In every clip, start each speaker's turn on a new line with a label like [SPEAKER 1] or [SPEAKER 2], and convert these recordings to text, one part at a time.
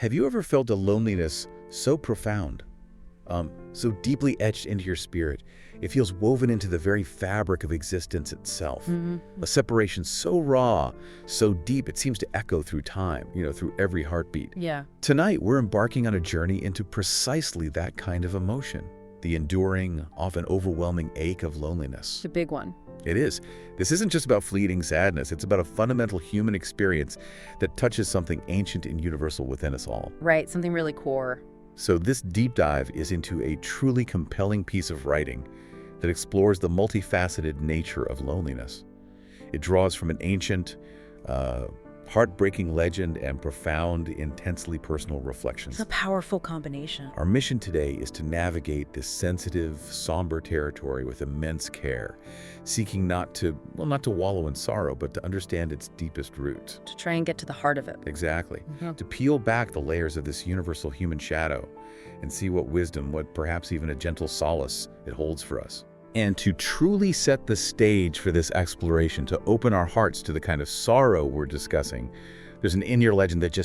[SPEAKER 1] Have you ever felt a loneliness so profound, so deeply etched into your spirit, it feels woven into the very fabric of existence itself? A separation so raw, so deep, it seems to echo through time, through every heartbeat.
[SPEAKER 2] Yeah.
[SPEAKER 1] Tonight, we're embarking on a journey into precisely that kind of emotion, the enduring, often overwhelming ache of loneliness.
[SPEAKER 2] It's a big one.
[SPEAKER 1] It is. This isn't just about fleeting sadness. It's about a fundamental human experience that touches something ancient and universal within us all.
[SPEAKER 2] Right, something really core.
[SPEAKER 1] So this deep dive is into a truly compelling piece of writing that explores the multifaceted nature of loneliness. It draws from an ancient, heartbreaking legend and profound, intensely personal reflections.
[SPEAKER 2] It's a powerful combination.
[SPEAKER 1] Our mission today is to navigate this sensitive, somber territory with immense care, seeking not to wallow in sorrow, but to understand its deepest roots.
[SPEAKER 2] To try and get to the heart of it.
[SPEAKER 1] Exactly. To peel back the layers of this universal human shadow and see what wisdom, what perhaps even a gentle solace it holds for us. And to truly set the stage for this exploration, to open our hearts to the kind of sorrow we're discussing, there's an in-ear legend that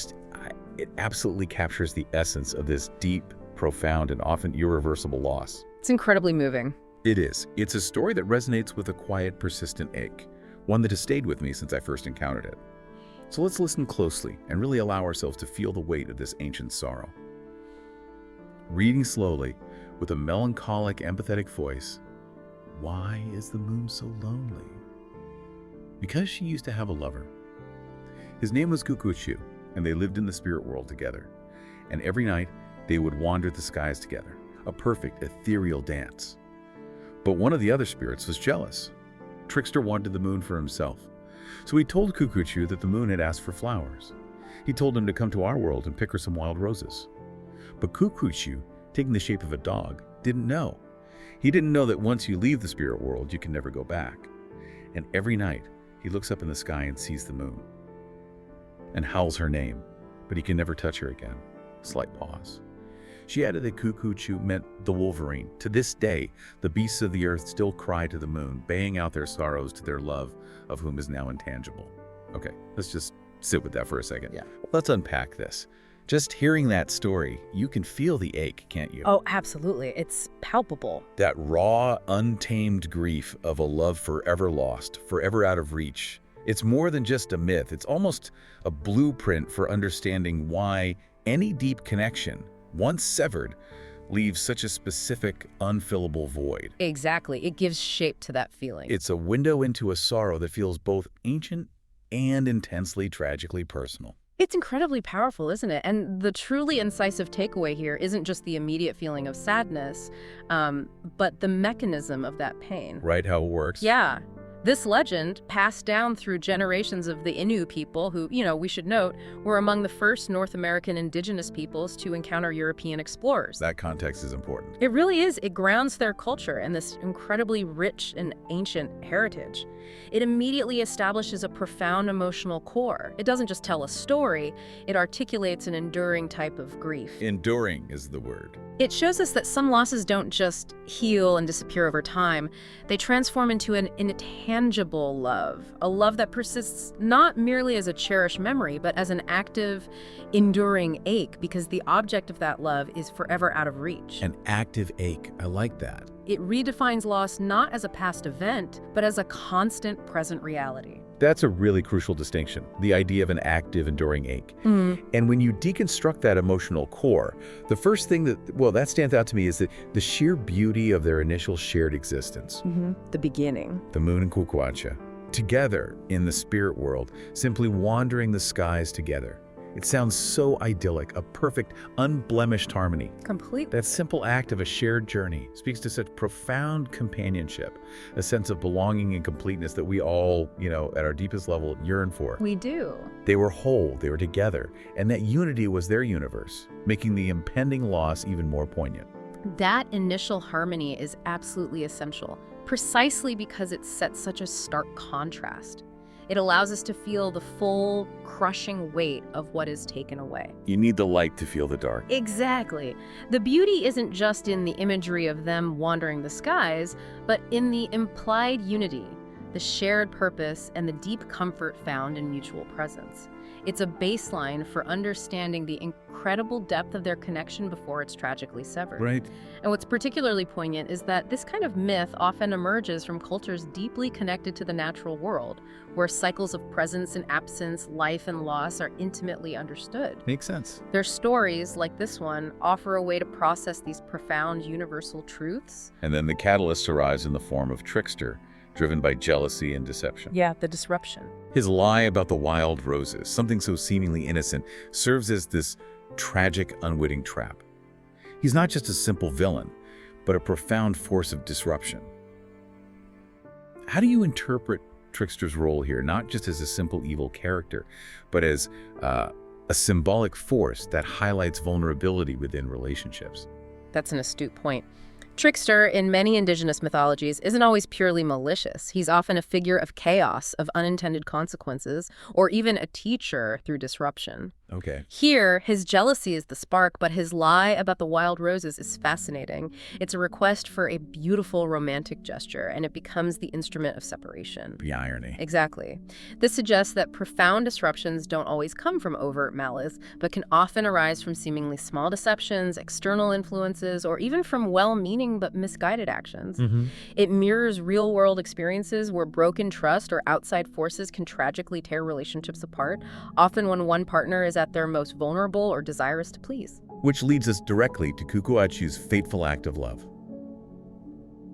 [SPEAKER 1] it absolutely captures the essence of this deep, profound, and often irreversible loss.
[SPEAKER 2] It's incredibly moving.
[SPEAKER 1] It is. It's a story that resonates with a quiet, persistent ache, one that has stayed with me since I first encountered it. So let's listen closely and really allow ourselves to feel the weight of this ancient sorrow. Reading slowly, with a melancholic, empathetic voice, why is the moon so lonely? Because she used to have a lover. His name was Kuekuatsheu, and they lived in the spirit world together. And every night, they would wander the skies together, a perfect, ethereal dance. But one of the other spirits was jealous. Trickster wanted the moon for himself. So he told Kuekuatsheu that the moon had asked for flowers. He told him to come to our world and pick her some wild roses. But Kuekuatsheu, taking the shape of a dog, didn't know. He didn't know that once you leave the spirit world, you can never go back. And every night, he looks up in the sky and sees the moon and howls her name, but he can never touch her again. Slight pause. She added that Kuekuatsheu meant the wolverine. To this day, the beasts of the earth still cry to the moon, baying out their sorrows to their love, of whom is now intangible. Okay, let's just sit with that for a second.
[SPEAKER 2] Yeah.
[SPEAKER 1] Let's unpack this. Just hearing that story, you can feel the ache, can't you?
[SPEAKER 2] Oh, absolutely. It's palpable.
[SPEAKER 1] That raw, untamed grief of a love forever lost, forever out of reach. It's more than just a myth. It's almost a blueprint for understanding why any deep connection, once severed, leaves such a specific, unfillable void.
[SPEAKER 2] Exactly. It gives shape to that feeling.
[SPEAKER 1] It's a window into a sorrow that feels both ancient and intensely, tragically personal.
[SPEAKER 2] It's incredibly powerful, isn't it? And the truly incisive takeaway here isn't just the immediate feeling of sadness, but the mechanism of that pain.
[SPEAKER 1] Right, how it works?
[SPEAKER 2] Yeah. This legend, passed down through generations of the Innu people who, we should note, were among the first North American indigenous peoples to encounter European explorers.
[SPEAKER 1] That context is important.
[SPEAKER 2] It really is. It grounds their culture in this incredibly rich and ancient heritage. It immediately establishes a profound emotional core. It doesn't just tell a story, it articulates an enduring type of grief.
[SPEAKER 1] Enduring is the word.
[SPEAKER 2] It shows us that some losses don't just heal and disappear over time. They transform into an intangible love, a love that persists not merely as a cherished memory, but as an active, enduring ache, because the object of that love is forever out of reach.
[SPEAKER 1] An active ache. I like that.
[SPEAKER 2] It redefines loss not as a past event, but as a constant present reality.
[SPEAKER 1] That's a really crucial distinction, the idea of an active, enduring ache. And when you deconstruct that emotional core, the first thing that stands out to me is that the sheer beauty of their initial shared existence.
[SPEAKER 2] The beginning.
[SPEAKER 1] The moon and Kuekuatsheu, together in the spirit world, simply wandering the skies together. It sounds so idyllic, a perfect, unblemished harmony.
[SPEAKER 2] Complete.
[SPEAKER 1] That simple act of a shared journey speaks to such profound companionship, a sense of belonging and completeness that we all, at our deepest level, yearn for.
[SPEAKER 2] We do.
[SPEAKER 1] They were whole, they were together, and that unity was their universe, making the impending loss even more poignant.
[SPEAKER 2] That initial harmony is absolutely essential, precisely because it sets such a stark contrast. It allows us to feel the full, crushing weight of what is taken away.
[SPEAKER 1] You need the light to feel the dark.
[SPEAKER 2] Exactly. The beauty isn't just in the imagery of them wandering the skies, but in the implied unity, the shared purpose, and the deep comfort found in mutual presence. It's a baseline for understanding the incredible depth of their connection before it's tragically severed.
[SPEAKER 1] Right.
[SPEAKER 2] And what's particularly poignant is that this kind of myth often emerges from cultures deeply connected to the natural world, where cycles of presence and absence, life and loss are intimately understood.
[SPEAKER 1] Makes sense.
[SPEAKER 2] Their stories, like this one, offer a way to process these profound universal truths.
[SPEAKER 1] And then the catalyst arrives in the form of Trickster, driven by jealousy and deception.
[SPEAKER 2] Yeah, the disruption.
[SPEAKER 1] His lie about the wild roses, something so seemingly innocent, serves as this tragic, unwitting trap. He's not just a simple villain, but a profound force of disruption. How do you interpret Trickster's role here, not just as a simple evil character, but as a symbolic force that highlights vulnerability within relationships?
[SPEAKER 2] That's an astute point. Trickster, in many indigenous mythologies, isn't always purely malicious. He's often a figure of chaos, of unintended consequences, or even a teacher through disruption.
[SPEAKER 1] Okay.
[SPEAKER 2] Here, his jealousy is the spark, but his lie about the wild roses is fascinating. It's a request for a beautiful romantic gesture, and it becomes the instrument of separation.
[SPEAKER 1] The irony.
[SPEAKER 2] Exactly. This suggests that profound disruptions don't always come from overt malice, but can often arise from seemingly small deceptions, external influences, or even from well-meaning but misguided actions. It mirrors real-world experiences where broken trust or outside forces can tragically tear relationships apart, often when one partner is at their most vulnerable or desirous to please.
[SPEAKER 1] Which leads us directly to Kuekuatsheu's fateful act of love.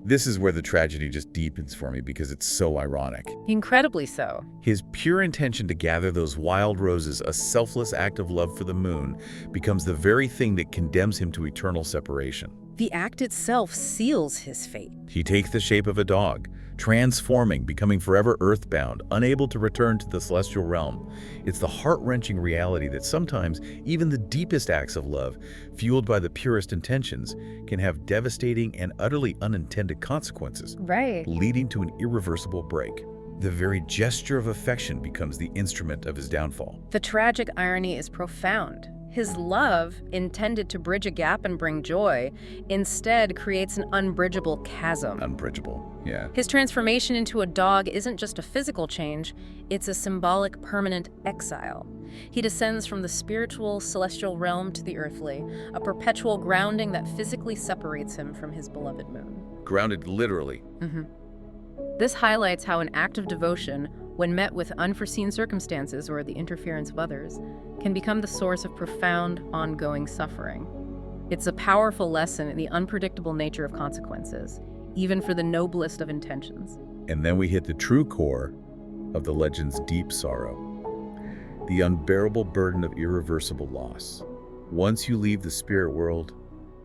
[SPEAKER 1] This is where the tragedy just deepens for me because it's so ironic.
[SPEAKER 2] Incredibly so.
[SPEAKER 1] His pure intention to gather those wild roses, a selfless act of love for the moon, becomes the very thing that condemns him to eternal separation.
[SPEAKER 2] The act itself seals his fate.
[SPEAKER 1] He takes the shape of a dog, transforming, becoming forever earthbound, unable to return to the celestial realm. It's the heart-wrenching reality that sometimes even the deepest acts of love, fueled by the purest intentions, can have devastating and utterly unintended consequences,
[SPEAKER 2] Right.
[SPEAKER 1] leading to an irreversible break. The very gesture of affection becomes the instrument of his downfall.
[SPEAKER 2] The tragic irony is profound. His love, intended to bridge a gap and bring joy, instead creates an unbridgeable chasm.
[SPEAKER 1] Unbridgeable, yeah.
[SPEAKER 2] His transformation into a dog isn't just a physical change, it's a symbolic permanent exile. He descends from the spiritual, celestial realm to the earthly, a perpetual grounding that physically separates him from his beloved moon.
[SPEAKER 1] Grounded literally.
[SPEAKER 2] This highlights how an act of devotion, when met with unforeseen circumstances or the interference of others, can become the source of profound, ongoing suffering. It's a powerful lesson in the unpredictable nature of consequences, even for the noblest of intentions.
[SPEAKER 1] And then we hit the true core of the legend's deep sorrow. The unbearable burden of irreversible loss. Once you leave the spirit world,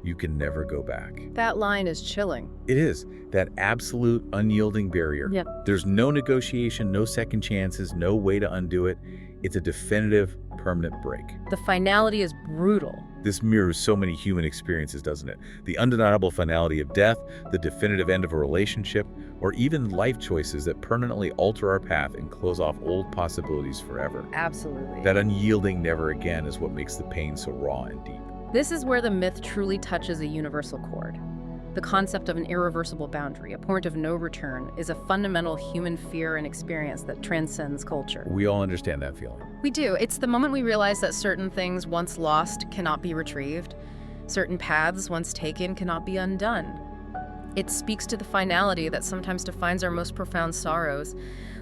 [SPEAKER 1] you can never go back.
[SPEAKER 2] That line is chilling.
[SPEAKER 1] It is, that absolute unyielding barrier.
[SPEAKER 2] Yep.
[SPEAKER 1] There's no negotiation, no second chances, no way to undo it. It's a definitive, permanent break.
[SPEAKER 2] The finality is brutal.
[SPEAKER 1] This mirrors so many human experiences, doesn't it? The undeniable finality of death, the definitive end of a relationship, or even life choices that permanently alter our path and close off old possibilities forever.
[SPEAKER 2] Absolutely.
[SPEAKER 1] That unyielding never again is what makes the pain so raw and deep.
[SPEAKER 2] This is where the myth truly touches a universal chord. The concept of an irreversible boundary, a point of no return, is a fundamental human fear and experience that transcends culture.
[SPEAKER 1] We all understand that feeling.
[SPEAKER 2] We do. It's the moment we realize that certain things once lost cannot be retrieved. Certain paths once taken cannot be undone. It speaks to the finality that sometimes defines our most profound sorrows,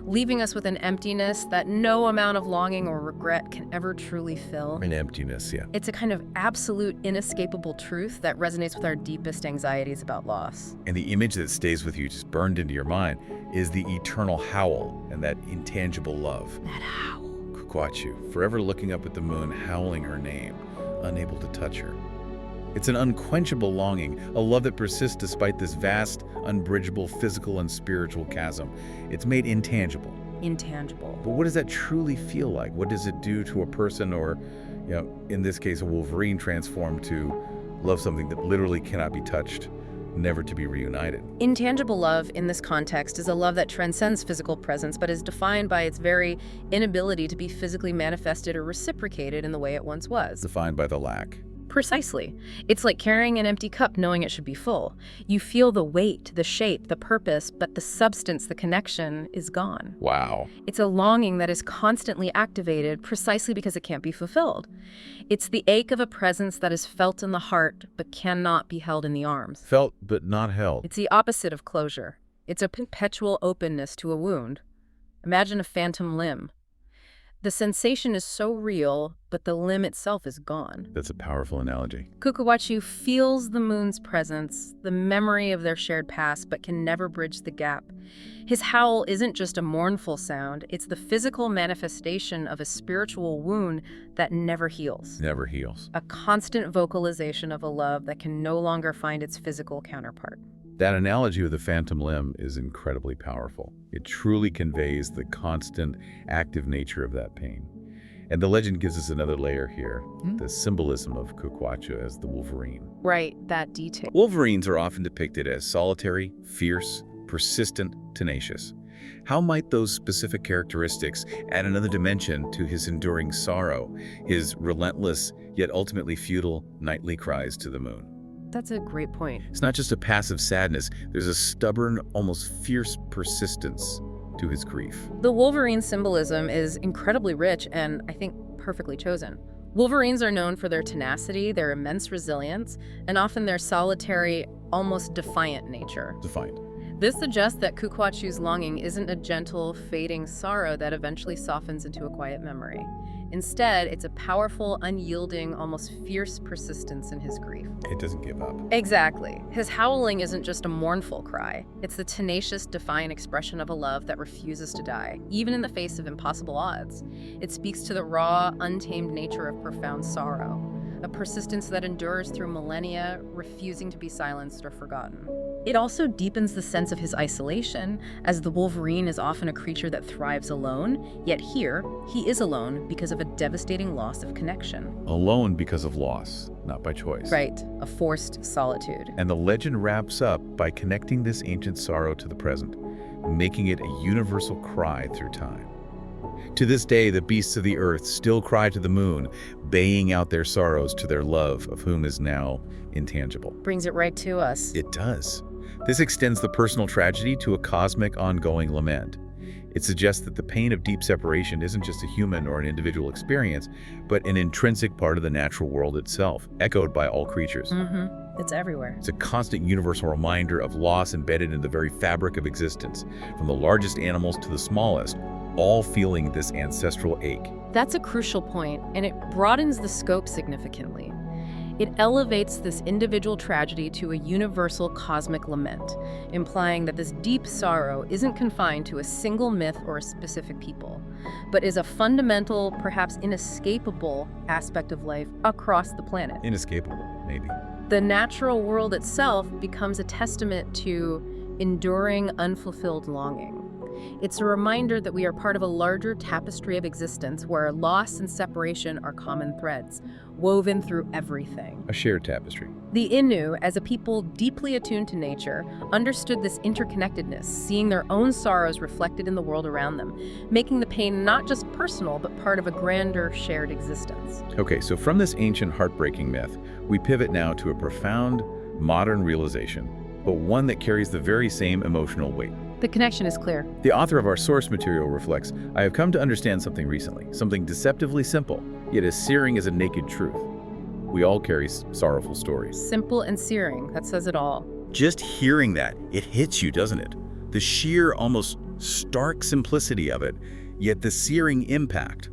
[SPEAKER 2] leaving us with an emptiness that no amount of longing or regret can ever truly fill.
[SPEAKER 1] An emptiness, yeah.
[SPEAKER 2] It's a kind of absolute, inescapable truth that resonates with our deepest anxieties about loss.
[SPEAKER 1] And the image that stays with you, just burned into your mind, is the eternal howl and that intangible love.
[SPEAKER 2] That howl.
[SPEAKER 1] Kuekuatsheu, forever looking up at the moon, howling her name, unable to touch her. It's an unquenchable longing, a love that persists despite this vast, unbridgeable physical and spiritual chasm. It's made intangible.
[SPEAKER 2] Intangible.
[SPEAKER 1] But what does that truly feel like? What does it do to a person, or, in this case, a wolverine transformed to love something that literally cannot be touched, never to be reunited?
[SPEAKER 2] Intangible love in this context is a love that transcends physical presence but is defined by its very inability to be physically manifested or reciprocated in the way it once was.
[SPEAKER 1] Defined by the lack.
[SPEAKER 2] Precisely. It's like carrying an empty cup knowing it should be full. You feel the weight, the shape, the purpose, but the substance, the connection, is gone.
[SPEAKER 1] Wow.
[SPEAKER 2] It's a longing that is constantly activated precisely because it can't be fulfilled. It's the ache of a presence that is felt in the heart but cannot be held in the arms.
[SPEAKER 1] Felt but not held.
[SPEAKER 2] It's the opposite of closure. It's a perpetual openness to a wound. Imagine a phantom limb. The sensation is so real, but the limb itself is gone.
[SPEAKER 1] That's a powerful analogy.
[SPEAKER 2] Kuekuatsheu feels the moon's presence, the memory of their shared past, but can never bridge the gap. His howl isn't just a mournful sound, it's the physical manifestation of a spiritual wound that never heals.
[SPEAKER 1] Never heals.
[SPEAKER 2] A constant vocalization of a love that can no longer find its physical counterpart.
[SPEAKER 1] That analogy of the phantom limb is incredibly powerful. It truly conveys the constant, active nature of that pain. And the legend gives us another layer here, the symbolism of Kuekuatsheu as the wolverine.
[SPEAKER 2] Right, that detail.
[SPEAKER 1] Wolverines are often depicted as solitary, fierce, persistent, tenacious. How might those specific characteristics add another dimension to his enduring sorrow, his relentless yet ultimately futile nightly cries to the moon?
[SPEAKER 2] That's a great point.
[SPEAKER 1] It's not just a passive sadness, there's a stubborn, almost fierce persistence to his grief.
[SPEAKER 2] The wolverine symbolism is incredibly rich and, I think, perfectly chosen. Wolverines are known for their tenacity, their immense resilience, and often their solitary, almost defiant nature.
[SPEAKER 1] Defiant.
[SPEAKER 2] This suggests that Kuekuatsheu's longing isn't a gentle, fading sorrow that eventually softens into a quiet memory. Instead, it's a powerful, unyielding, almost fierce persistence in his grief.
[SPEAKER 1] It doesn't give up.
[SPEAKER 2] Exactly. His howling isn't just a mournful cry. It's the tenacious, defiant expression of a love that refuses to die, even in the face of impossible odds. It speaks to the raw, untamed nature of profound sorrow, a persistence that endures through millennia, refusing to be silenced or forgotten. It also deepens the sense of his isolation, as the wolverine is often a creature that thrives alone, yet here, he is alone because of a devastating loss of connection.
[SPEAKER 1] Alone because of loss, not by choice.
[SPEAKER 2] Right, a forced solitude.
[SPEAKER 1] And the legend wraps up by connecting this ancient sorrow to the present, making it a universal cry through time. To this day, the beasts of the earth still cry to the moon, baying out their sorrows to their love, of whom is now intangible.
[SPEAKER 2] Brings it right to us.
[SPEAKER 1] It does. This extends the personal tragedy to a cosmic, ongoing lament. It suggests that the pain of deep separation isn't just a human or an individual experience, but an intrinsic part of the natural world itself, echoed by all creatures.
[SPEAKER 2] It's everywhere.
[SPEAKER 1] It's a constant universal reminder of loss embedded in the very fabric of existence, from the largest animals to the smallest, all feeling this ancestral ache.
[SPEAKER 2] That's a crucial point, and it broadens the scope significantly. It elevates this individual tragedy to a universal cosmic lament, implying that this deep sorrow isn't confined to a single myth or a specific people, but is a fundamental, perhaps inescapable aspect of life across the planet.
[SPEAKER 1] Inescapable, maybe.
[SPEAKER 2] The natural world itself becomes a testament to enduring, unfulfilled longing. It's a reminder that we are part of a larger tapestry of existence where loss and separation are common threads, woven through everything.
[SPEAKER 1] A shared tapestry.
[SPEAKER 2] The Innu, as a people deeply attuned to nature, understood this interconnectedness, seeing their own sorrows reflected in the world around them, making the pain not just personal, but part of a grander shared existence.
[SPEAKER 1] Okay, so from this ancient heartbreaking myth, we pivot now to a profound, modern realization, but one that carries the very same emotional weight.
[SPEAKER 2] The connection is clear.
[SPEAKER 1] The author of our source material reflects, I have come to understand something recently, something deceptively simple, yet as searing as a naked truth. We all carry sorrowful stories.
[SPEAKER 2] Simple and searing, that says it all.
[SPEAKER 1] Just hearing that, it hits you, doesn't it? The sheer, almost stark simplicity of it, yet the searing impact.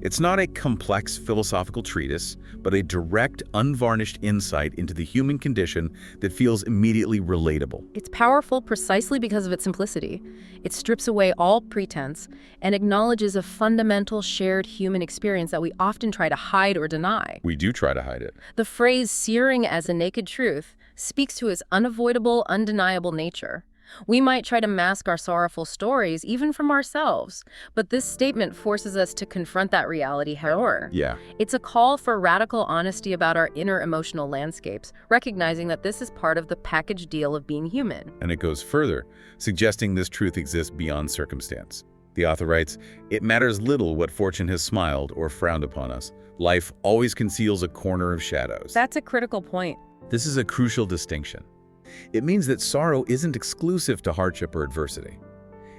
[SPEAKER 1] It's not a complex philosophical treatise, but a direct, unvarnished insight into the human condition that feels immediately relatable.
[SPEAKER 2] It's powerful precisely because of its simplicity. It strips away all pretense and acknowledges a fundamental shared human experience that we often try to hide or deny.
[SPEAKER 1] We do try to hide it.
[SPEAKER 2] The phrase searing as a naked truth speaks to its unavoidable, undeniable nature. We might try to mask our sorrowful stories, even from ourselves, but this statement forces us to confront that reality head-on.
[SPEAKER 1] Yeah.
[SPEAKER 2] It's a call for radical honesty about our inner emotional landscapes, recognizing that this is part of the package deal of being human.
[SPEAKER 1] And it goes further, suggesting this truth exists beyond circumstance. The author writes, "It matters little what fortune has smiled or frowned upon us. Life always conceals a corner of shadows."
[SPEAKER 2] That's a critical point.
[SPEAKER 1] This is a crucial distinction. It means that sorrow isn't exclusive to hardship or adversity.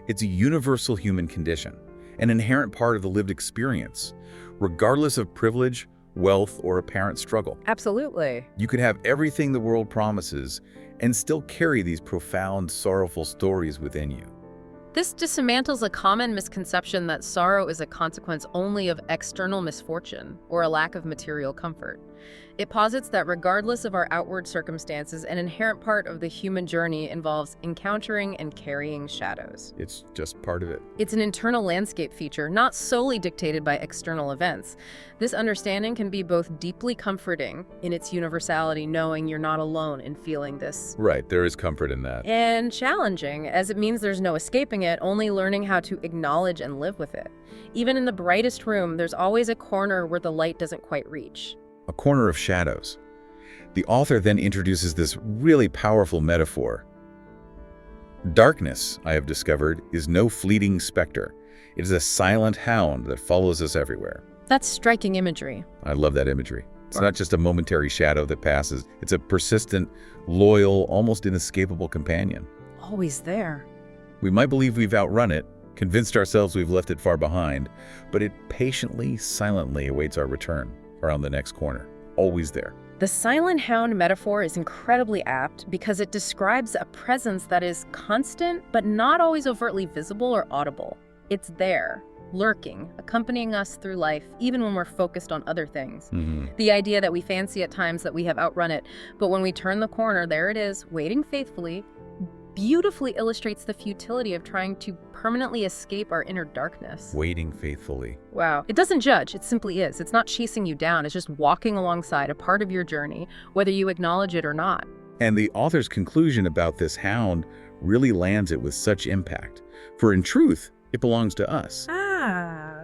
[SPEAKER 1] It's a universal human condition, an inherent part of the lived experience, regardless of privilege, wealth, or apparent struggle.
[SPEAKER 2] Absolutely.
[SPEAKER 1] You could have everything the world promises and still carry these profound, sorrowful stories within you.
[SPEAKER 2] This dismantles a common misconception that sorrow is a consequence only of external misfortune or a lack of material comfort. It posits that regardless of our outward circumstances, an inherent part of the human journey involves encountering and carrying shadows.
[SPEAKER 1] It's just part of it.
[SPEAKER 2] It's an internal landscape feature, not solely dictated by external events. This understanding can be both deeply comforting in its universality, knowing you're not alone in feeling this,
[SPEAKER 1] Right, there is comfort in that.
[SPEAKER 2] and challenging, as it means there's no escaping it, only learning how to acknowledge and live with it. Even in the brightest room, there's always a corner where the light doesn't quite reach.
[SPEAKER 1] A corner of shadows. The author then introduces this really powerful metaphor. Darkness, I have discovered, is no fleeting specter. It is a silent hound that follows us everywhere.
[SPEAKER 2] That's striking imagery.
[SPEAKER 1] I love that imagery. It's not just a momentary shadow that passes. It's a persistent, loyal, almost inescapable companion.
[SPEAKER 2] Always there.
[SPEAKER 1] We might believe we've outrun it, convinced ourselves we've left it far behind, but it patiently, silently awaits our return around the next corner. Always there.
[SPEAKER 2] The silent hound metaphor is incredibly apt because it describes a presence that is constant but not always overtly visible or audible. It's there, lurking, accompanying us through life, even when we're focused on other things. The idea that we fancy at times that we have outrun it, but when we turn the corner, there it is, waiting faithfully, beautifully illustrates the futility of trying to permanently escape our inner darkness.
[SPEAKER 1] Waiting faithfully.
[SPEAKER 2] Wow. It doesn't judge, it simply is. It's not chasing you down, it's just walking alongside a part of your journey, whether you acknowledge it or not.
[SPEAKER 1] And the author's conclusion about this hound really lands it with such impact. For in truth, it belongs to us.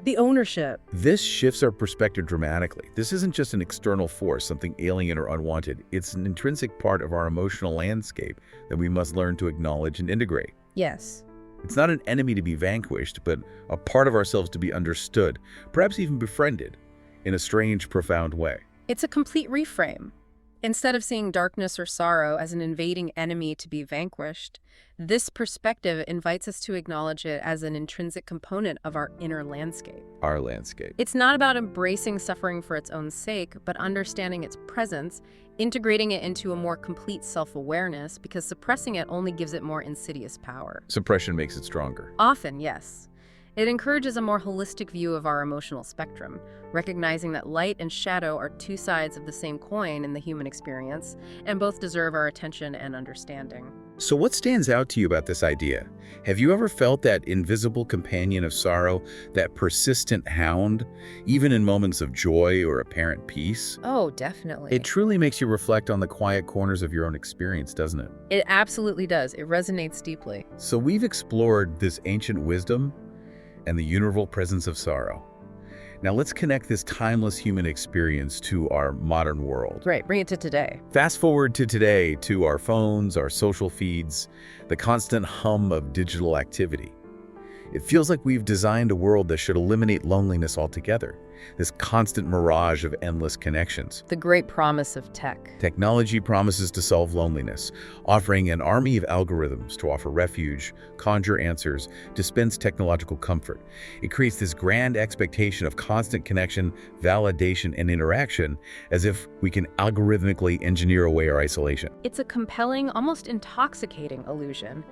[SPEAKER 2] The ownership.
[SPEAKER 1] This shifts our perspective dramatically. This isn't just an external force, something alien or unwanted. It's an intrinsic part of our emotional landscape that we must learn to acknowledge and integrate.
[SPEAKER 2] Yes.
[SPEAKER 1] It's not an enemy to be vanquished, but a part of ourselves to be understood, perhaps even befriended, in a strange, profound way.
[SPEAKER 2] It's a complete reframe. Instead of seeing darkness or sorrow as an invading enemy to be vanquished, this perspective invites us to acknowledge it as an intrinsic component of our inner landscape.
[SPEAKER 1] Our landscape.
[SPEAKER 2] It's not about embracing suffering for its own sake, but understanding its presence, integrating it into a more complete self-awareness, because suppressing it only gives it more insidious power.
[SPEAKER 1] Suppression makes it stronger.
[SPEAKER 2] Often, yes. It encourages a more holistic view of our emotional spectrum, recognizing that light and shadow are two sides of the same coin in the human experience, and both deserve our attention and understanding.
[SPEAKER 1] So what stands out to you about this idea? Have you ever felt that invisible companion of sorrow, that persistent hound, even in moments of joy or apparent peace?
[SPEAKER 2] Oh, definitely.
[SPEAKER 1] It truly makes you reflect on the quiet corners of your own experience, doesn't it?
[SPEAKER 2] It absolutely does. It resonates deeply.
[SPEAKER 1] So we've explored this ancient wisdom and the universal presence of sorrow. Now let's connect this timeless human experience to our modern world.
[SPEAKER 2] Right, bring it to today.
[SPEAKER 1] Fast forward to today, to our phones, our social feeds, the constant hum of digital activity. It feels like we've designed a world that should eliminate loneliness altogether, this constant mirage of endless connections.
[SPEAKER 2] The great promise of tech.
[SPEAKER 1] Technology promises to solve loneliness, offering an army of algorithms to offer refuge, conjure answers, dispense technological comfort. It creates this grand expectation of constant connection, validation, and interaction, as if we can algorithmically engineer away our isolation.
[SPEAKER 2] It's a compelling, almost intoxicating illusion.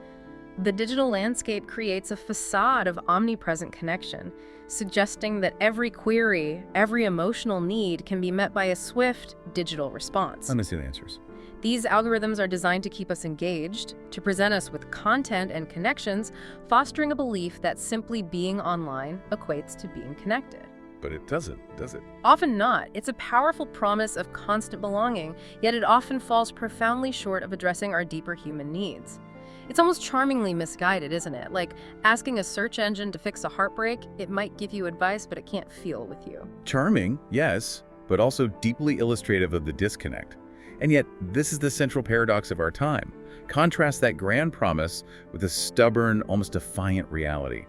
[SPEAKER 2] The digital landscape creates a facade of omnipresent connection, suggesting that every query, every emotional need can be met by a swift digital response.
[SPEAKER 1] Understand answers.
[SPEAKER 2] These algorithms are designed to keep us engaged, to present us with content and connections, fostering a belief that simply being online equates to being connected.
[SPEAKER 1] But it doesn't, does it?
[SPEAKER 2] Often not. It's a powerful promise of constant belonging, yet it often falls profoundly short of addressing our deeper human needs. It's almost charmingly misguided, isn't it? Like asking a search engine to fix a heartbreak, it might give you advice, but it can't feel with you.
[SPEAKER 1] Charming, yes, but also deeply illustrative of the disconnect. And yet, this is the central paradox of our time. Contrast that grand promise with a stubborn, almost defiant reality.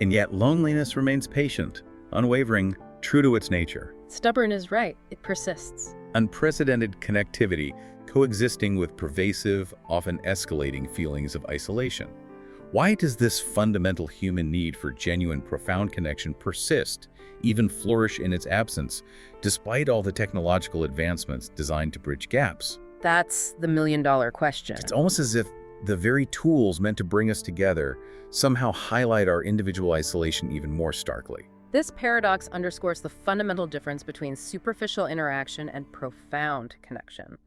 [SPEAKER 1] And yet loneliness remains patient, unwavering, true to its nature.
[SPEAKER 2] Stubborn is right. It persists.
[SPEAKER 1] Unprecedented connectivity coexisting with pervasive, often escalating feelings of isolation. Why does this fundamental human need for genuine, profound connection persist, even flourish in its absence, despite all the technological advancements designed to bridge gaps?
[SPEAKER 2] That's the million-dollar question.
[SPEAKER 1] It's almost as if the very tools meant to bring us together somehow highlight our individual isolation even more starkly.
[SPEAKER 2] This paradox underscores the fundamental difference between superficial interaction and profound connection.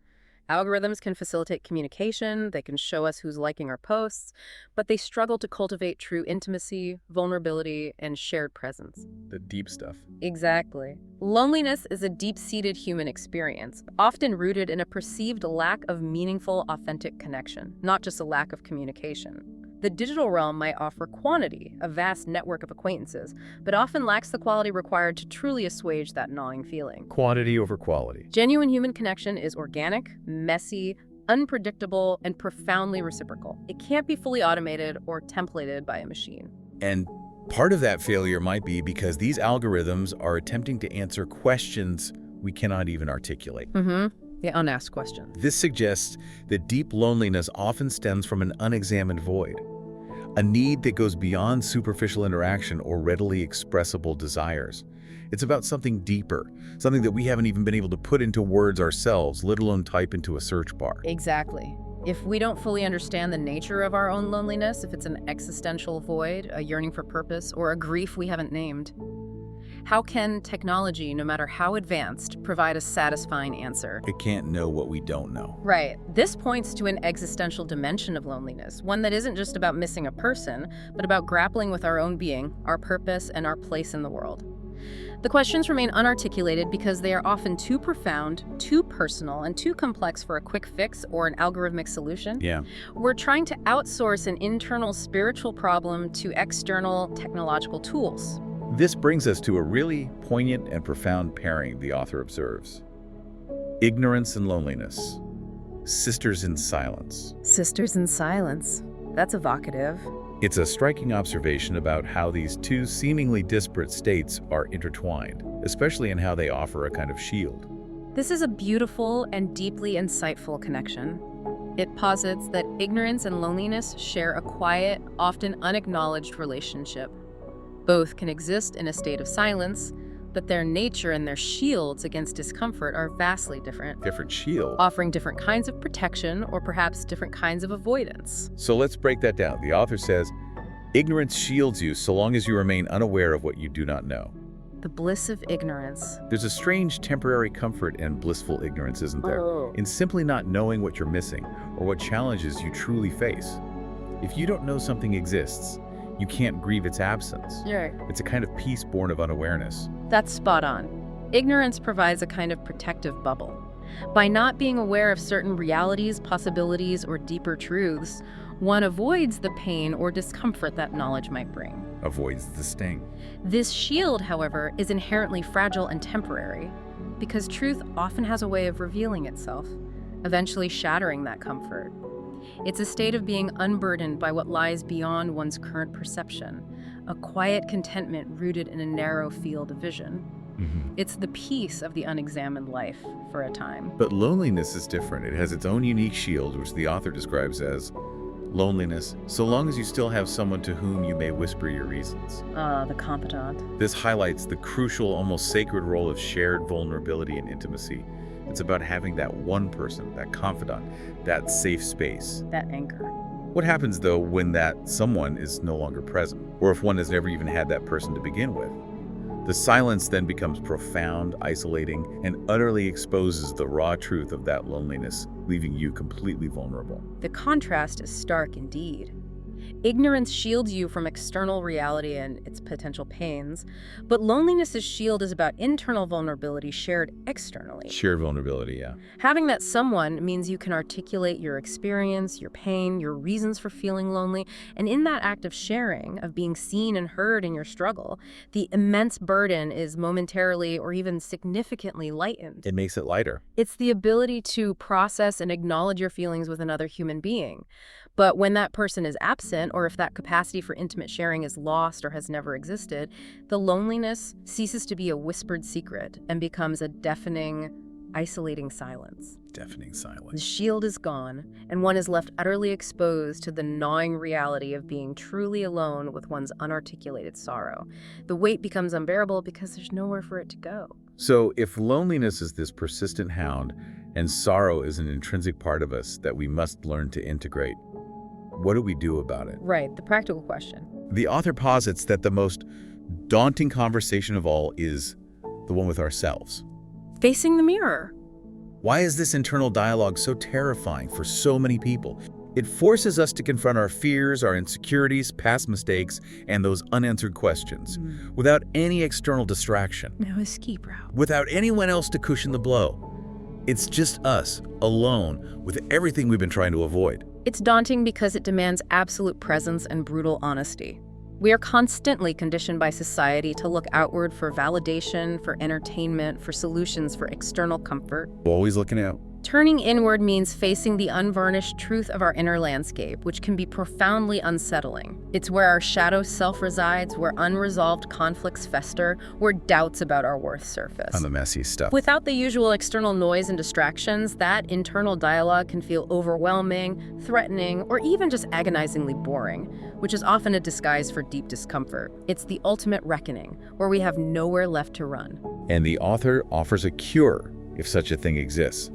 [SPEAKER 2] Algorithms can facilitate communication, they can show us who's liking our posts, but they struggle to cultivate true intimacy, vulnerability, and shared presence.
[SPEAKER 1] The deep stuff.
[SPEAKER 2] Exactly. Loneliness is a deep-seated human experience, often rooted in a perceived lack of meaningful, authentic connection, not just a lack of communication. The digital realm might offer quantity, a vast network of acquaintances, but often lacks the quality required to truly assuage that gnawing feeling.
[SPEAKER 1] Quantity over quality.
[SPEAKER 2] Genuine human connection is organic, messy, unpredictable, and profoundly reciprocal. It can't be fully automated or templated by a machine.
[SPEAKER 1] And part of that failure might be because these algorithms are attempting to answer questions we cannot even articulate.
[SPEAKER 2] The unasked question.
[SPEAKER 1] This suggests that deep loneliness often stems from an unexamined void, a need that goes beyond superficial interaction or readily expressible desires. It's about something deeper, something that we haven't even been able to put into words ourselves, let alone type into a search bar.
[SPEAKER 2] Exactly. If we don't fully understand the nature of our own loneliness, if it's an existential void, a yearning for purpose, or a grief we haven't named, how can technology, no matter how advanced, provide a satisfying answer?
[SPEAKER 1] It can't know what we don't know.
[SPEAKER 2] Right. This points to an existential dimension of loneliness, one that isn't just about missing a person, but about grappling with our own being, our purpose, and our place in the world. The questions remain unarticulated because they are often too profound, too personal, and too complex for a quick fix or an algorithmic solution.
[SPEAKER 1] Yeah.
[SPEAKER 2] We're trying to outsource an internal spiritual problem to external technological tools.
[SPEAKER 1] This brings us to a really poignant and profound pairing, the author observes. Ignorance and loneliness. Sisters in silence.
[SPEAKER 2] Sisters in silence. That's evocative.
[SPEAKER 1] It's a striking observation about how these two seemingly disparate states are intertwined, especially in how they offer a kind of shield.
[SPEAKER 2] This is a beautiful and deeply insightful connection. It posits that ignorance and loneliness share a quiet, often unacknowledged relationship. Both can exist in a state of silence, but their nature and their shields against discomfort are vastly different.
[SPEAKER 1] Different shield.
[SPEAKER 2] Offering different kinds of protection or perhaps different kinds of avoidance.
[SPEAKER 1] So let's break that down. The author says, ignorance shields you so long as you remain unaware of what you do not know.
[SPEAKER 2] The bliss of ignorance.
[SPEAKER 1] There's a strange temporary comfort in blissful ignorance, isn't there? In simply not knowing what you're missing or what challenges you truly face. If you don't know something exists, you can't grieve its absence.
[SPEAKER 2] Right.
[SPEAKER 1] It's a kind of peace born of unawareness.
[SPEAKER 2] That's spot on. Ignorance provides a kind of protective bubble. By not being aware of certain realities, possibilities, or deeper truths, one avoids the pain or discomfort that knowledge might bring.
[SPEAKER 1] Avoids the sting.
[SPEAKER 2] This shield, however, is inherently fragile and temporary, because truth often has a way of revealing itself, eventually shattering that comfort. It's a state of being unburdened by what lies beyond one's current perception, a quiet contentment rooted in a narrow field of vision. It's the peace of the unexamined life for a time.
[SPEAKER 1] But loneliness is different. It has its own unique shield, which the author describes as loneliness, so long as you still have someone to whom you may whisper your reasons.
[SPEAKER 2] The confidant.
[SPEAKER 1] This highlights the crucial, almost sacred role of shared vulnerability and intimacy. It's about having that one person, that confidant, that safe space.
[SPEAKER 2] That anchor.
[SPEAKER 1] What happens, though, when that someone is no longer present, or if one has never even had that person to begin with? The silence then becomes profound, isolating, and utterly exposes the raw truth of that loneliness, leaving you completely vulnerable.
[SPEAKER 2] The contrast is stark indeed. Ignorance shields you from external reality and its potential pains, but loneliness's shield is about internal vulnerability shared externally.
[SPEAKER 1] Sheer vulnerability, yeah.
[SPEAKER 2] Having that someone means you can articulate your experience, your pain, your reasons for feeling lonely, and in that act of sharing, of being seen and heard in your struggle, the immense burden is momentarily or even significantly lightened.
[SPEAKER 1] It makes it lighter.
[SPEAKER 2] It's the ability to process and acknowledge your feelings with another human being. But when that person is absent, or if that capacity for intimate sharing is lost or has never existed, the loneliness ceases to be a whispered secret and becomes a deafening, isolating silence.
[SPEAKER 1] Deafening
[SPEAKER 2] The
[SPEAKER 1] silence.
[SPEAKER 2] shield is gone, and one is left utterly exposed to the gnawing reality of being truly alone with one's unarticulated sorrow. The weight becomes unbearable because there's nowhere for it to go.
[SPEAKER 1] So if loneliness is this persistent hound and sorrow is an intrinsic part of us that we must learn to integrate, what do we do about it?
[SPEAKER 2] Right, the practical question.
[SPEAKER 1] The author posits that the most daunting conversation of all is the one with ourselves.
[SPEAKER 2] Facing the mirror.
[SPEAKER 1] Why is this internal dialogue so terrifying for so many people? It forces us to confront our fears, our insecurities, past mistakes, and those unanswered questions without any external distraction,
[SPEAKER 2] No escape route.
[SPEAKER 1] without anyone else to cushion the blow. It's just us, alone, with everything we've been trying to avoid.
[SPEAKER 2] It's daunting because it demands absolute presence and brutal honesty. We are constantly conditioned by society to look outward for validation, for entertainment, for solutions, for external comfort.
[SPEAKER 1] Always looking out.
[SPEAKER 2] Turning inward means facing the unvarnished truth of our inner landscape, which can be profoundly unsettling. It's where our shadow self resides, where unresolved conflicts fester, where doubts about our worth surface.
[SPEAKER 1] On the messy stuff.
[SPEAKER 2] Without the usual external noise and distractions, that internal dialogue can feel overwhelming, threatening, or even just agonizingly boring, which is often a disguise for deep discomfort. It's the ultimate reckoning, where we have nowhere left to run.
[SPEAKER 1] And the author offers a cure, if such a thing exists.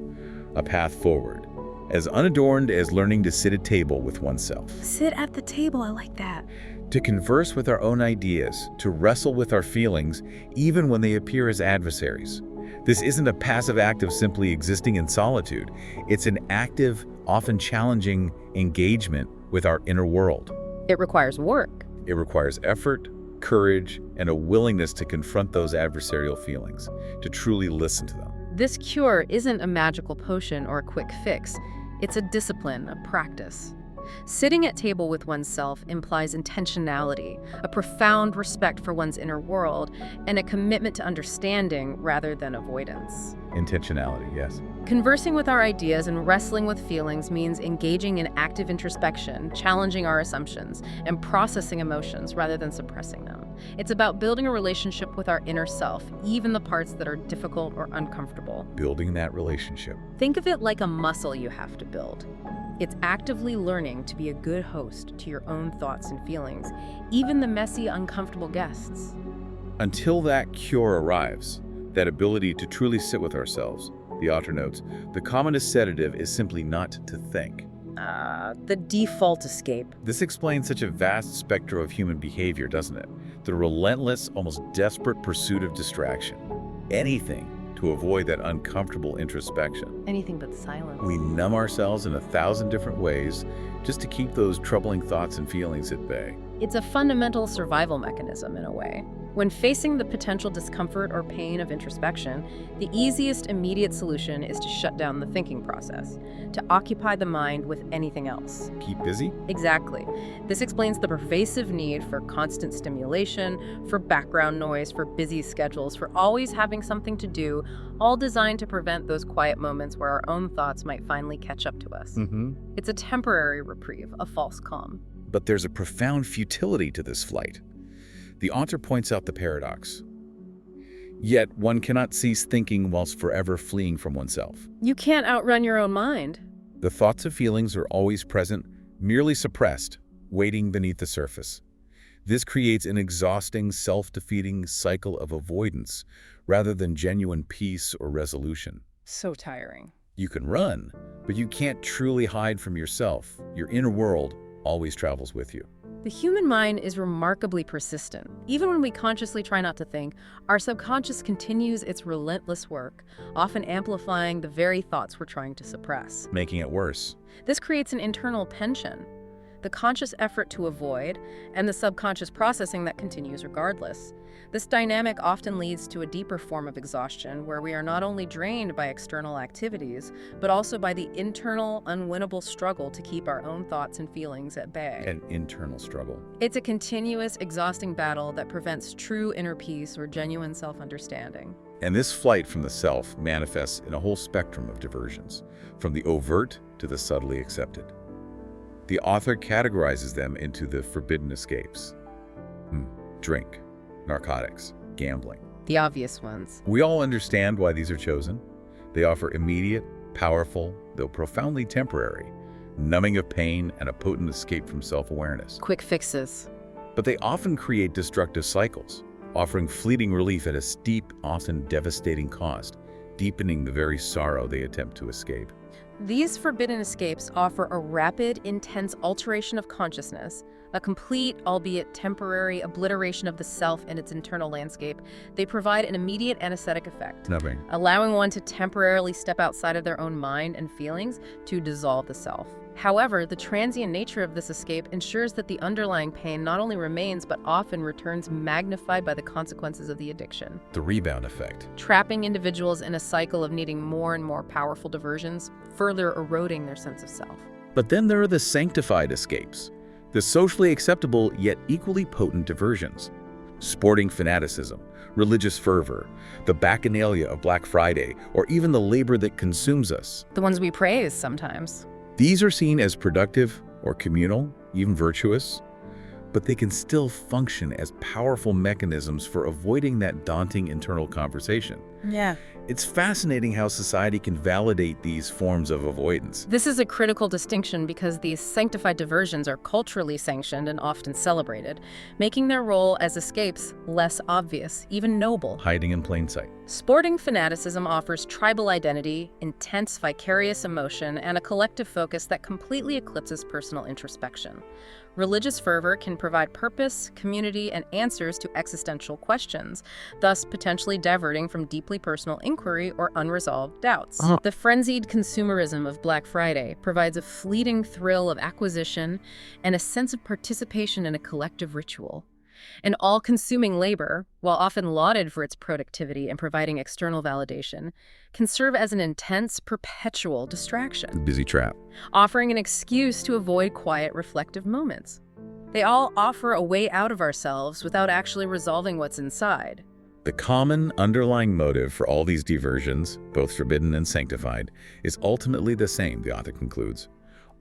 [SPEAKER 1] A path forward, as unadorned as learning to sit at table with oneself.
[SPEAKER 2] Sit at the table, I like that.
[SPEAKER 1] To converse with our own ideas, to wrestle with our feelings, even when they appear as adversaries. This isn't a passive act of simply existing in solitude. It's an active, often challenging engagement with our inner world.
[SPEAKER 2] It requires work.
[SPEAKER 1] It requires effort, courage, and a willingness to confront those adversarial feelings, to truly listen to them.
[SPEAKER 2] This cure isn't a magical potion or a quick fix. It's a discipline, a practice. Sitting at table with oneself implies intentionality, a profound respect for one's inner world, and a commitment to understanding rather than avoidance.
[SPEAKER 1] Intentionality, yes.
[SPEAKER 2] Conversing with our ideas and wrestling with feelings means engaging in active introspection, challenging our assumptions, and processing emotions rather than suppressing them. It's about building a relationship with our inner self, even the parts that are difficult or uncomfortable.
[SPEAKER 1] Building that relationship.
[SPEAKER 2] Think of it like a muscle you have to build. It's actively learning to be a good host to your own thoughts and feelings, even the messy, uncomfortable guests.
[SPEAKER 1] Until that cure arrives, that ability to truly sit with ourselves, the author notes, the commonest sedative is simply not to think.
[SPEAKER 2] The default escape.
[SPEAKER 1] This explains such a vast spectrum of human behavior, doesn't it? The relentless, almost desperate pursuit of distraction. Anything to avoid that uncomfortable introspection.
[SPEAKER 2] Anything but silence.
[SPEAKER 1] We numb ourselves in 1,000 different ways just to keep those troubling thoughts and feelings at bay.
[SPEAKER 2] It's a fundamental survival mechanism in a way. When facing the potential discomfort or pain of introspection, the easiest immediate solution is to shut down the thinking process, to occupy the mind with anything else.
[SPEAKER 1] Keep busy?
[SPEAKER 2] Exactly. This explains the pervasive need for constant stimulation, for background noise, for busy schedules, for always having something to do, all designed to prevent those quiet moments where our own thoughts might finally catch up to us. It's a temporary reprieve, a false calm.
[SPEAKER 1] But there's a profound futility to this flight. The author points out the paradox. Yet one cannot cease thinking whilst forever fleeing from oneself.
[SPEAKER 2] You can't outrun your own mind.
[SPEAKER 1] The thoughts and feelings are always present, merely suppressed, waiting beneath the surface. This creates an exhausting, self-defeating cycle of avoidance rather than genuine peace or resolution.
[SPEAKER 2] So tiring.
[SPEAKER 1] You can run, but you can't truly hide from yourself. Your inner world always travels with you.
[SPEAKER 2] The human mind is remarkably persistent. Even when we consciously try not to think, our subconscious continues its relentless work, often amplifying the very thoughts we're trying to suppress.
[SPEAKER 1] Making it worse.
[SPEAKER 2] This creates an internal tension, the conscious effort to avoid, and the subconscious processing that continues regardless. This dynamic often leads to a deeper form of exhaustion where we are not only drained by external activities, but also by the internal, unwinnable struggle to keep our own thoughts and feelings at bay.
[SPEAKER 1] An internal struggle.
[SPEAKER 2] It's a continuous, exhausting battle that prevents true inner peace or genuine self-understanding.
[SPEAKER 1] And this flight from the self manifests in a whole spectrum of diversions, from the overt to the subtly accepted. The author categorizes them into the forbidden escapes. Drink, narcotics, gambling.
[SPEAKER 2] The obvious ones.
[SPEAKER 1] We all understand why these are chosen. They offer immediate, powerful, though profoundly temporary, numbing of pain and a potent escape from self-awareness.
[SPEAKER 2] Quick fixes.
[SPEAKER 1] But they often create destructive cycles, offering fleeting relief at a steep, often devastating cost, deepening the very sorrow they attempt to escape.
[SPEAKER 2] These forbidden escapes offer a rapid, intense alteration of consciousness, a complete, albeit temporary, obliteration of the self and its internal landscape. They provide an immediate anesthetic effect,
[SPEAKER 1] Numbing.
[SPEAKER 2] allowing one to temporarily step outside of their own mind and feelings to dissolve the self. However, the transient nature of this escape ensures that the underlying pain not only remains but often returns magnified by the consequences of the addiction,
[SPEAKER 1] The rebound effect.
[SPEAKER 2] trapping individuals in a cycle of needing more and more powerful diversions, further eroding their sense of self.
[SPEAKER 1] But then there are the sanctified escapes, the socially acceptable yet equally potent diversions. Sporting fanaticism, religious fervor, the bacchanalia of Black Friday, or even the labor that consumes us.
[SPEAKER 2] The ones we praise sometimes.
[SPEAKER 1] These are seen as productive or communal, even virtuous, but they can still function as powerful mechanisms for avoiding that daunting internal conversation.
[SPEAKER 2] Yeah.
[SPEAKER 1] It's fascinating how society can validate these forms of avoidance.
[SPEAKER 2] This is a critical distinction because these sanctified diversions are culturally sanctioned and often celebrated, making their role as escapes less obvious, even noble.
[SPEAKER 1] Hiding in plain sight.
[SPEAKER 2] Sporting fanaticism offers tribal identity, intense vicarious emotion, and a collective focus that completely eclipses personal introspection. Religious fervor can provide purpose, community, and answers to existential questions, thus potentially diverting from deeply personal inquiry or unresolved doubts. The frenzied consumerism of Black Friday provides a fleeting thrill of acquisition and a sense of participation in a collective ritual. An all-consuming labor, while often lauded for its productivity and providing external validation, can serve as an intense, perpetual distraction,
[SPEAKER 1] Busy trap.
[SPEAKER 2] offering an excuse to avoid quiet, reflective moments. They all offer a way out of ourselves without actually resolving what's inside.
[SPEAKER 1] The common underlying motive for all these diversions, both forbidden and sanctified, is ultimately the same, the author concludes,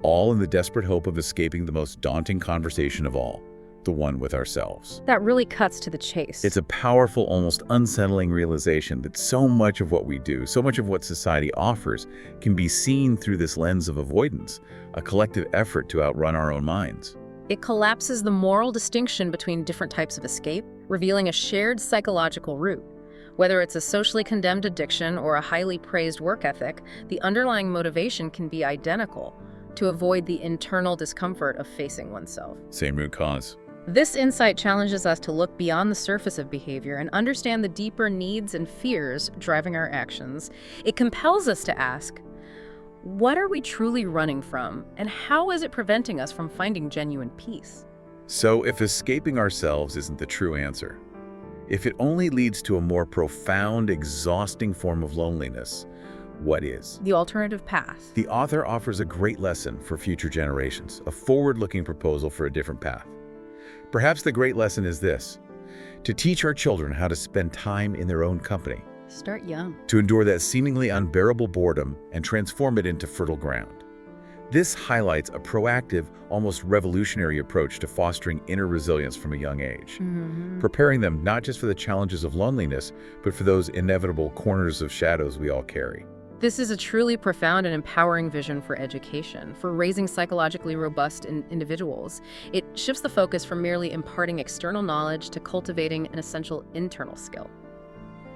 [SPEAKER 1] all in the desperate hope of escaping the most daunting conversation of all, the one with ourselves.
[SPEAKER 2] That really cuts to the chase.
[SPEAKER 1] It's a powerful, almost unsettling realization that so much of what we do, so much of what society offers, can be seen through this lens of avoidance, a collective effort to outrun our own minds.
[SPEAKER 2] It collapses the moral distinction between different types of escape, revealing a shared psychological root. Whether it's a socially condemned addiction or a highly praised work ethic, the underlying motivation can be identical: to avoid the internal discomfort of facing oneself.
[SPEAKER 1] Same root cause.
[SPEAKER 2] This insight challenges us to look beyond the surface of behavior and understand the deeper needs and fears driving our actions. It compels us to ask, what are we truly running from, and how is it preventing us from finding genuine peace?
[SPEAKER 1] So if escaping ourselves isn't the true answer, if it only leads to a more profound, exhausting form of loneliness, what is?
[SPEAKER 2] The alternative path.
[SPEAKER 1] The author offers a great lesson for future generations, a forward-looking proposal for a different path. Perhaps the great lesson is this: to teach our children how to spend time in their own company,
[SPEAKER 2] Start young.
[SPEAKER 1] to endure that seemingly unbearable boredom and transform it into fertile ground. This highlights a proactive, almost revolutionary approach to fostering inner resilience from a young age, preparing them not just for the challenges of loneliness, but for those inevitable corners of shadows we all carry.
[SPEAKER 2] This is a truly profound and empowering vision for education, for raising psychologically robust individuals. It shifts the focus from merely imparting external knowledge to cultivating an essential internal skill: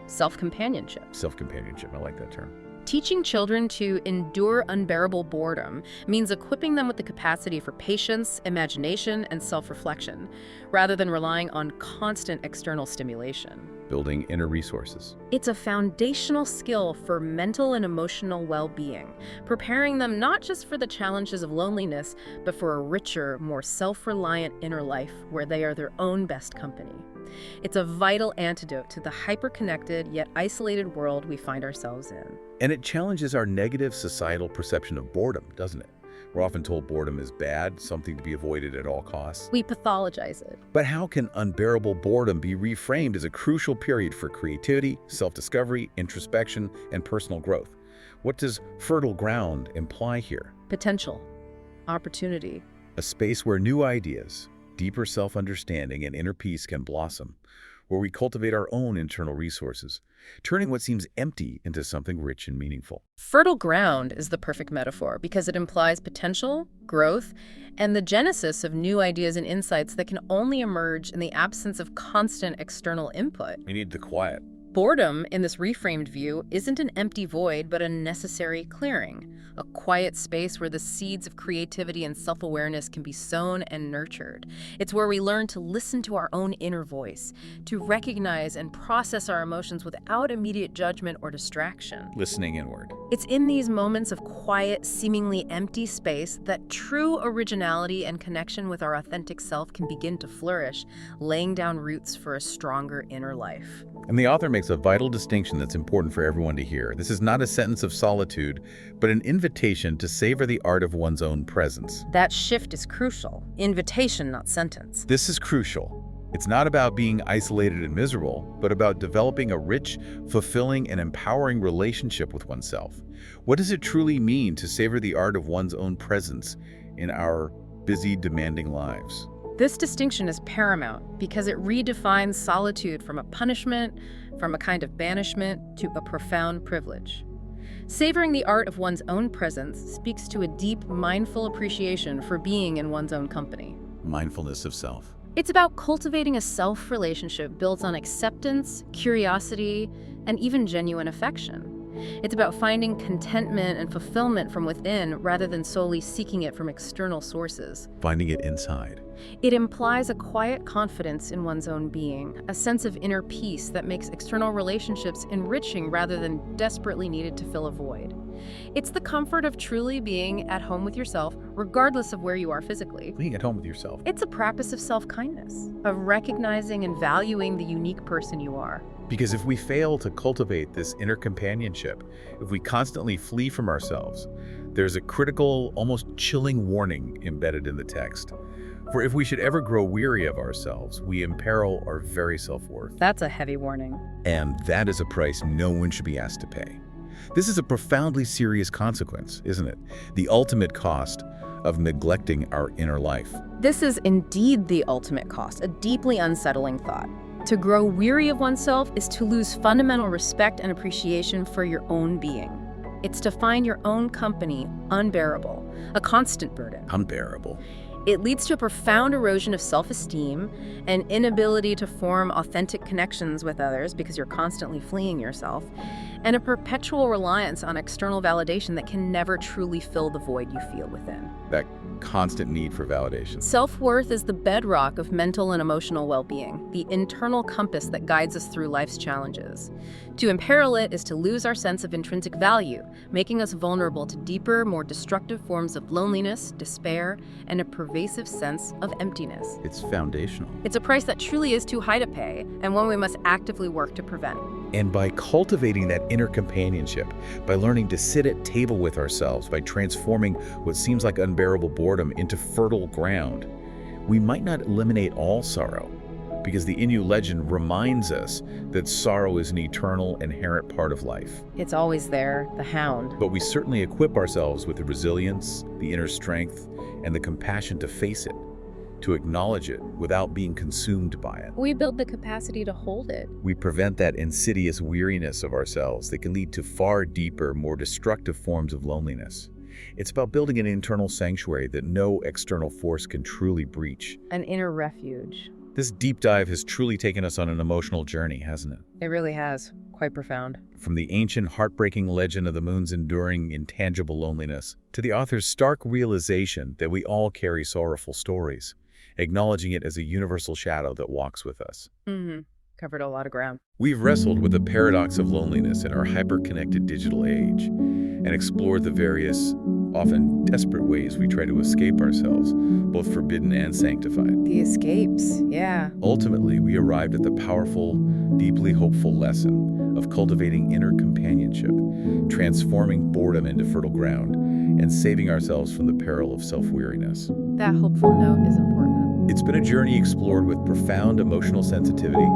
[SPEAKER 2] self-companionship.
[SPEAKER 1] Self-companionship, I like that term.
[SPEAKER 2] Teaching children to endure unbearable boredom means equipping them with the capacity for patience, imagination, and self-reflection, rather than relying on constant external stimulation.
[SPEAKER 1] Building inner resources.
[SPEAKER 2] It's a foundational skill for mental and emotional well-being, preparing them not just for the challenges of loneliness, but for a richer, more self-reliant inner life where they are their own best company. It's a vital antidote to the hyper-connected yet isolated world we find ourselves in.
[SPEAKER 1] And it challenges our negative societal perception of boredom, doesn't it? We're often told boredom is bad, something to be avoided at all costs.
[SPEAKER 2] We pathologize it.
[SPEAKER 1] But how can unbearable boredom be reframed as a crucial period for creativity, self-discovery, introspection, and personal growth? What does fertile ground imply here?
[SPEAKER 2] Potential, opportunity,
[SPEAKER 1] A space where new ideas, deeper self-understanding, and inner peace can blossom, where we cultivate our own internal resources, turning what seems empty into something rich and meaningful.
[SPEAKER 2] Fertile ground is the perfect metaphor because it implies potential, growth, and the genesis of new ideas and insights that can only emerge in the absence of constant external input.
[SPEAKER 1] We need the quiet.
[SPEAKER 2] Boredom, in this reframed view, isn't an empty void, but a necessary clearing, a quiet space where the seeds of creativity and self-awareness can be sown and nurtured. It's where we learn to listen to our own inner voice, to recognize and process our emotions without immediate judgment or distraction.
[SPEAKER 1] Listening inward.
[SPEAKER 2] It's in these moments of quiet, seemingly empty space that true originality and connection with our authentic self can begin to flourish, laying down roots for a stronger inner life.
[SPEAKER 1] And the author makes a vital distinction that's important for everyone to hear. This is not a sentence of solitude, but an invitation to savor the art of one's own presence.
[SPEAKER 2] That shift is crucial. Invitation, not sentence.
[SPEAKER 1] This is crucial. It's not about being isolated and miserable, but about developing a rich, fulfilling, and empowering relationship with oneself. What does it truly mean to savor the art of one's own presence in our busy, demanding lives?
[SPEAKER 2] This distinction is paramount because it redefines solitude from a punishment, from a kind of banishment, to a profound privilege. Savoring the art of one's own presence speaks to a deep, mindful appreciation for being in one's own company.
[SPEAKER 1] Mindfulness of self.
[SPEAKER 2] It's about cultivating a self-relationship built on acceptance, curiosity, and even genuine affection. It's about finding contentment and fulfillment from within rather than solely seeking it from external sources.
[SPEAKER 1] Finding it inside.
[SPEAKER 2] It implies a quiet confidence in one's own being, a sense of inner peace that makes external relationships enriching rather than desperately needed to fill a void. It's the comfort of truly being at home with yourself, regardless of where you are physically.
[SPEAKER 1] Being at home with yourself.
[SPEAKER 2] It's a practice of self-kindness, of recognizing and valuing the unique person you are.
[SPEAKER 1] Because if we fail to cultivate this inner companionship, if we constantly flee from ourselves, there's a critical, almost chilling warning embedded in the text. For if we should ever grow weary of ourselves, we imperil our very self-worth.
[SPEAKER 2] That's a heavy warning.
[SPEAKER 1] And that is a price no one should be asked to pay. This is a profoundly serious consequence, isn't it? The ultimate cost of neglecting our inner life.
[SPEAKER 2] This is indeed the ultimate cost, a deeply unsettling thought. To grow weary of oneself is to lose fundamental respect and appreciation for your own being. It's to find your own company unbearable, a constant burden.
[SPEAKER 1] Unbearable.
[SPEAKER 2] It leads to a profound erosion of self-esteem, an inability to form authentic connections with others because you're constantly fleeing yourself, and a perpetual reliance on external validation that can never truly fill the void you feel within.
[SPEAKER 1] That constant need for validation.
[SPEAKER 2] Self-worth is the bedrock of mental and emotional well-being, the internal compass that guides us through life's challenges. To imperil it is to lose our sense of intrinsic value, making us vulnerable to deeper, more destructive forms of loneliness, despair, and a pervasive sense of emptiness.
[SPEAKER 1] It's foundational.
[SPEAKER 2] It's a price that truly is too high to pay, and one we must actively work to prevent.
[SPEAKER 1] And by cultivating that inner companionship, by learning to sit at table with ourselves, by transforming what seems like unbearable boredom into fertile ground, we might not eliminate all sorrow, because the Innu legend reminds us that sorrow is an eternal, inherent part of life.
[SPEAKER 2] It's always there, the hound.
[SPEAKER 1] But we certainly equip ourselves with the resilience, the inner strength, and the compassion to face it, to acknowledge it without being consumed by it.
[SPEAKER 2] We build the capacity to hold it.
[SPEAKER 1] We prevent that insidious weariness of ourselves that can lead to far deeper, more destructive forms of loneliness. It's about building an internal sanctuary that no external force can truly breach.
[SPEAKER 2] An inner refuge.
[SPEAKER 1] This deep dive has truly taken us on an emotional journey, hasn't it?
[SPEAKER 2] It really has. Quite profound.
[SPEAKER 1] From the ancient, heartbreaking legend of the moon's enduring, intangible loneliness, to the author's stark realization that we all carry sorrowful stories, acknowledging it as a universal shadow that walks with us.
[SPEAKER 2] Covered a lot of ground.
[SPEAKER 1] We've wrestled with the paradox of loneliness in our hyper-connected digital age and explored the various, often desperate ways we try to escape ourselves, both forbidden and sanctified.
[SPEAKER 2] The escapes, yeah.
[SPEAKER 1] Ultimately, we arrived at the powerful, deeply hopeful lesson of cultivating inner companionship, transforming boredom into fertile ground, and saving ourselves from the peril of self-weariness.
[SPEAKER 2] That hopeful note is important.
[SPEAKER 1] It's been a journey explored with profound emotional sensitivity,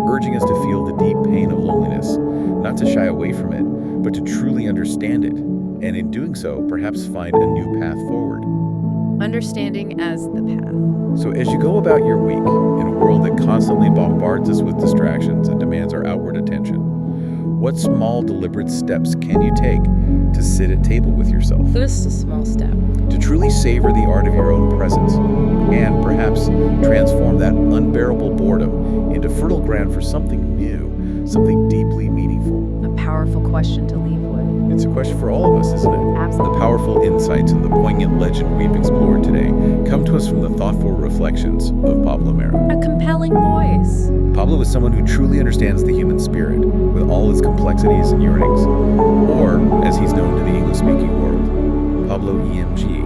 [SPEAKER 1] urging us to feel the deep pain of loneliness, not to shy away from it, but to truly understand it, and in doing so, perhaps find a new path forward.
[SPEAKER 2] Understanding as the path.
[SPEAKER 1] So as you go about your week, in a world that constantly bombards us with distractions and demands our outward attention, what small, deliberate steps can you take to sit at table with yourself?
[SPEAKER 2] This is a small step.
[SPEAKER 1] To truly savor the art of your own presence, and perhaps transform that unbearable boredom into fertile ground for something new, something deeply meaningful.
[SPEAKER 2] A powerful question to leave with.
[SPEAKER 1] It's a question for all of us, isn't it?
[SPEAKER 2] Absolutely.
[SPEAKER 1] The powerful insights and the poignant legend we've explored today come to us from the thoughtful reflections of Pablo EMG.
[SPEAKER 2] A compelling voice.
[SPEAKER 1] Pablo is someone who truly understands the human spirit with all its complexities and yearnings, or, as he's known to the English-speaking world, Pablo EMG,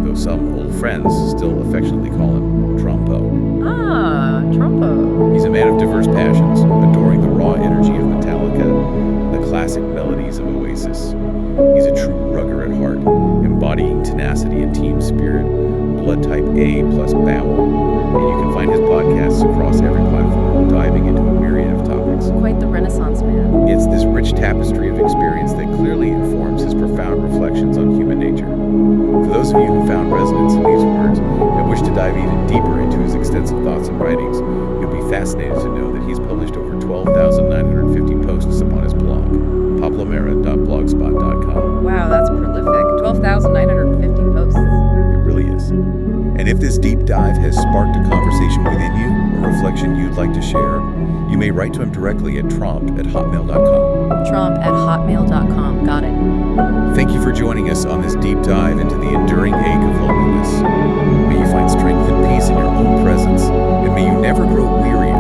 [SPEAKER 1] though some old friends still affectionately call him Trompo.
[SPEAKER 2] Ah, Trompo.
[SPEAKER 1] He's a man of diverse passions, adoring the raw energy of Metallica, the classic melodies of Oasis. He's a true rugger at heart, embodying tenacity and team spirit, blood type A plus bowel. And you can find his podcasts across every platform, diving into a myriad of topics.
[SPEAKER 2] Quite the Renaissance man.
[SPEAKER 1] It's this rich tapestry of experience that clearly informs his profound reflections on human nature. For those of you who found resonance in these words and wish to dive even deeper into his extensive thoughts and writings, you'll be fascinated to know that he's published over 12,950 posts upon his blog, pablomera.blogspot.com.
[SPEAKER 2] Wow, that's prolific. 12,950 posts.
[SPEAKER 1] It really is. And if this deep dive has sparked a conversation within you, a reflection you'd like to share, you may write to him directly at tromp@hotmail.com.
[SPEAKER 2] Tromp@hotmail.com. Got it.
[SPEAKER 1] Thank you for joining us on this deep dive into the enduring ache of loneliness. May you find strength and peace in your own presence, and may you never grow weary